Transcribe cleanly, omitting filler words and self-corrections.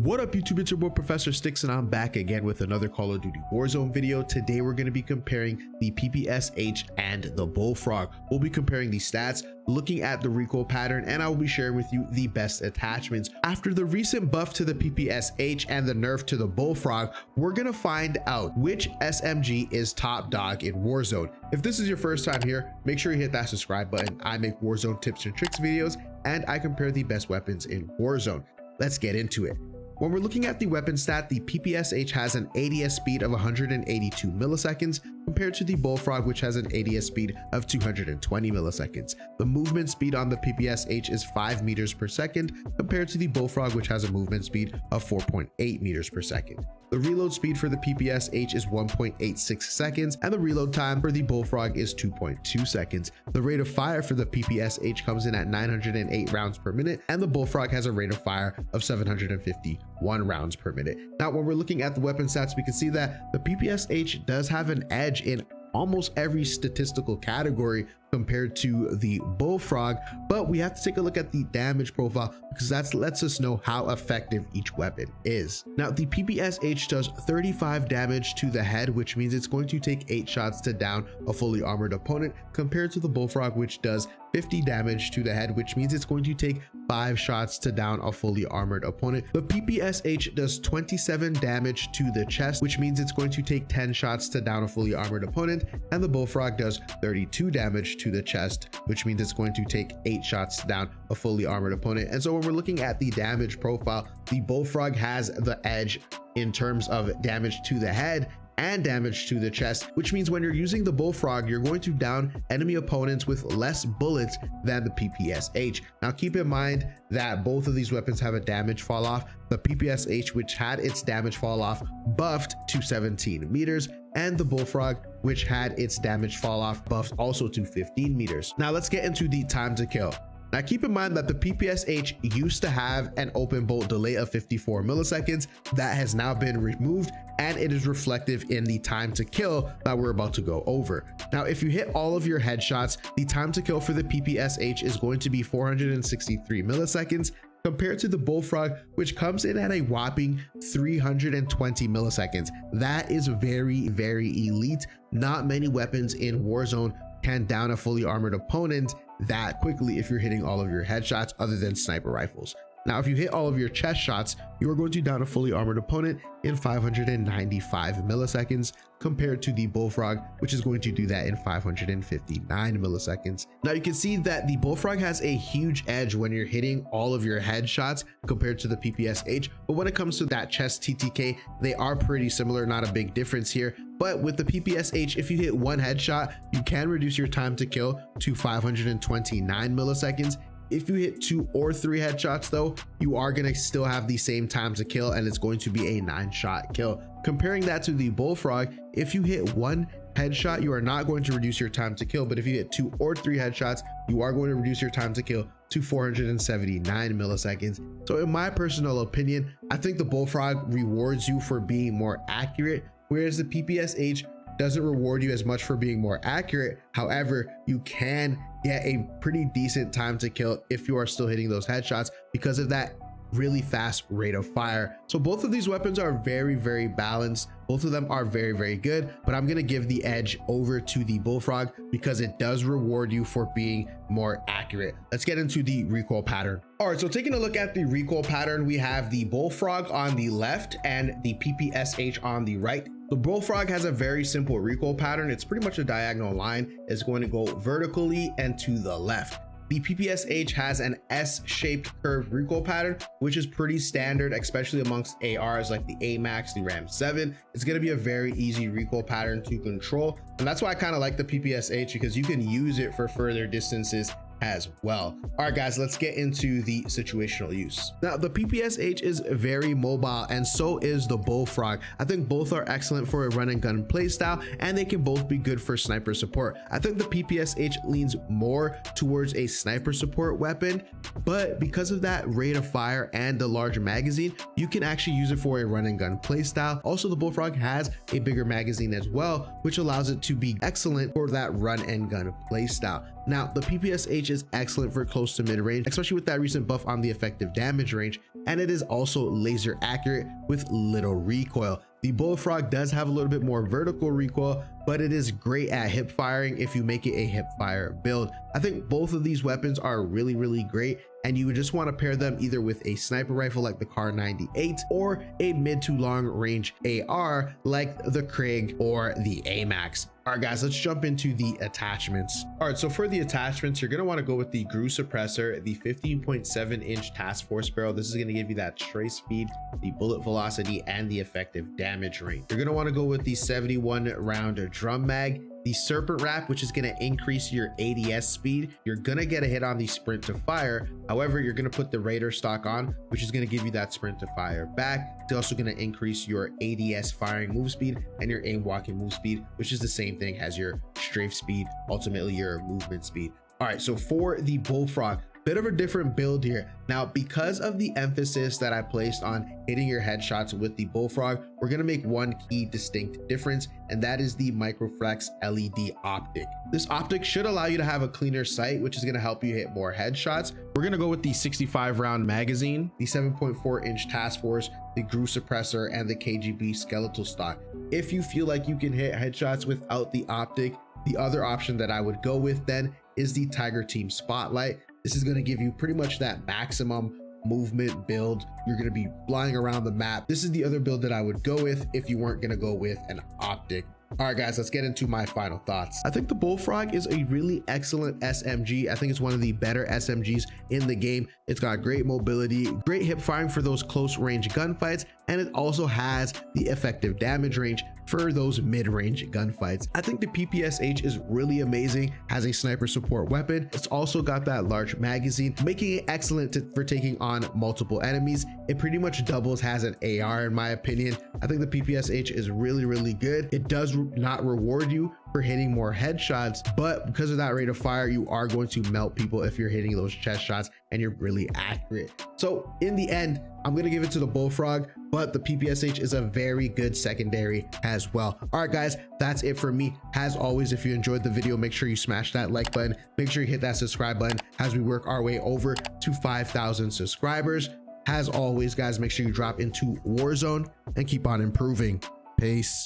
What up YouTube, it's your boy ProfessorStix and I'm back again with another Call of Duty Warzone video. Today we're going to be comparing the PPSh and the Bullfrog. We'll be comparing the stats, looking at the recoil pattern, and I will be sharing with you the best attachments. After the recent buff to the PPSh and the nerf to the Bullfrog, we're going to find out which SMG is top dog in Warzone. If this is your first time here, make sure you hit that subscribe button. I make Warzone tips and tricks videos and I compare the best weapons in Warzone. Let's get into it. When we're looking at the weapon stat, the PPSh has an ADS speed of 182 milliseconds compared to the Bullfrog, which has an ADS speed of 220 milliseconds. The movement speed on the PPSh is 5 meters per second compared to the Bullfrog, which has a movement speed of 4.8 meters per second. The reload speed for the PPSh is 1.86 seconds and the reload time for the Bullfrog is 2.2 seconds. The rate of fire for the PPSh comes in at 908 rounds per minute and the Bullfrog has a rate of fire of 751 rounds per minute. Now, when we're looking at the weapon stats, we can see that the PPSh does have an edge in almost every statistical category compared to the Bullfrog, but we have to take a look at the damage profile because that lets us know how effective each weapon is. Now, the PPSh does 35 damage to the head, which means it's going to take 8 shots to down a fully armored opponent, compared to the Bullfrog, which does 50 damage to the head, which means it's going to take 5 shots to down a fully armored opponent. The PPSh does 27 damage to the chest, which means it's going to take 10 shots to down a fully armored opponent, and the Bullfrog does 32 damage to the chest, which means it's going to take 8 shots to down a fully armored opponent. And so when we're looking at the damage profile, the Bullfrog has the edge in terms of damage to the head and damage to the chest, which means when you're using the Bullfrog, you're going to down enemy opponents with less bullets than the PPSh. Now keep in mind that both of these weapons have a damage fall off. The PPSh, which had its damage fall off buffed to 17 meters, and the Bullfrog, which had its damage fall off buffed also to 15 meters. Now let's get into the time to kill. Now keep in mind that the PPSh used to have an open bolt delay of 54 milliseconds. That has now been removed and it is reflective in the time to kill that we're about to go over. Now, if you hit all of your headshots, the time to kill for the PPSh is going to be 463 milliseconds compared to the Bullfrog, which comes in at a whopping 320 milliseconds. That is very, very elite. Not many weapons in Warzone can down a fully armored opponent that quickly if you're hitting all of your headshots other than sniper rifles. Now, if you hit all of your chest shots, you are going to down a fully armored opponent in 595 milliseconds compared to the Bullfrog, which is going to do that in 559 milliseconds. Now you can see that the Bullfrog has a huge edge when you're hitting all of your headshots compared to the PPSh, but when it comes to that chest TTK, they are pretty similar, not a big difference here. But with the PPSh, if you hit one headshot, you can reduce your time to kill to 529 milliseconds. If you hit 2 or 3 headshots though, you are going to still have the same time to kill and it's going to be a 9-shot kill. Comparing that to the Bullfrog, if you hit 1 headshot, you are not going to reduce your time to kill, but if you hit 2 or 3 headshots, you are going to reduce your time to kill to 479 milliseconds. So in my personal opinion, I think the Bullfrog rewards you for being more accurate, whereas the PPSh doesn't reward you as much for being more accurate. However, you can get a pretty decent time to kill if you are still hitting those headshots because of that really fast rate of fire. So both of these weapons are very, very balanced. Both of them are very, very good, but I'm going to give the edge over to the Bullfrog because it does reward you for being more accurate. Let's get into the recoil pattern. All right, so taking a look at the recoil pattern, we have the Bullfrog on the left and the PPSh on the right. The Bullfrog has a very simple recoil pattern. It's pretty much a diagonal line. It's going to go vertically and to the left. The PPSh has an S-shaped curved recoil pattern, which is pretty standard, especially amongst ARs like the AMAX, the Ram 7. It's going to be a very easy recoil pattern to control. And that's why I kind of like the PPSh because you can use it for further distances as well. All right, guys, let's get into the situational use. Now, the PPSh is very mobile and so is the Bullfrog. I think both are excellent for a run and gun playstyle and they can both be good for sniper support. I think the PPSh leans more towards a sniper support weapon, but because of that rate of fire and the large magazine, you can actually use it for a run and gun playstyle. Also, the Bullfrog has a bigger magazine as well, which allows it to be excellent for that run and gun playstyle. Now, the PPSh is excellent for close to mid range, especially with that recent buff on the effective damage range. and it is also laser accurate with little recoil. The Bullfrog does have a little bit more vertical recoil, but it is great at hip firing if you make it a hip fire build. I think both of these weapons are really great, and you would just want to pair them either with a sniper rifle like the Kar 98 or a mid to long range AR like the Krieg or the AMAX. All right, guys, let's jump into the attachments. All right, so for the attachments, you're going to want to go with the GRU suppressor, the 15.7-inch task force barrel. This is going to give you that stray speed, the bullet velocity, and the effective damage range. You're going to want to go with the 71 round drum mag, the serpent wrap, which is going to increase your ADS speed. You're going to get a hit on the sprint to fire. However, you're going to put the Raider stock on, which is going to give you that sprint to fire back. It's also going to increase your ADS firing move speed and your aim walking move speed, which is the same thing as your strafe speed, ultimately your movement speed. All right, so for the Bullfrog, bit of a different build here. Now, because of the emphasis that I placed on hitting your headshots with the Bullfrog, we're going to make one key distinct difference, and that is the Microflex LED optic. This optic should allow you to have a cleaner sight, which is going to help you hit more headshots. We're going to go with the 65 round magazine, the 7.4-inch task force, the GRU suppressor, and the KGB skeletal stock. If you feel like you can hit headshots without the optic, the other option that I would go with then is the Tiger Team Spotlight. This is going to give you pretty much that maximum movement build. You're going to be flying around the map. This is the other build that I would go with if you weren't going to go with an optic. All right, guys, let's get into my final thoughts. I think the Bullfrog is a really excellent SMG. I think it's one of the better SMGs in the game. It's got great mobility, great hip firing for those close range gunfights, and it also has the effective damage range for those mid-range gunfights. I think the PPSh is really amazing as a sniper support weapon. It's also got that large magazine, making it excellent for taking on multiple enemies. It pretty much doubles as an AR in my opinion. I think the PPSh is really good. It does not reward you for hitting more headshots, but because of that rate of fire, you are going to melt people if you're hitting those chest shots and you're really accurate. So in the end, I'm going to give it to the Bullfrog, but the PPSh is a very good secondary as well. All right, guys, that's it for me. As always, if you enjoyed the video, make sure you smash that like button. Make sure you hit that subscribe button as we work our way over to 5,000 subscribers. As always, guys, make sure you drop into Warzone and keep on improving. Peace.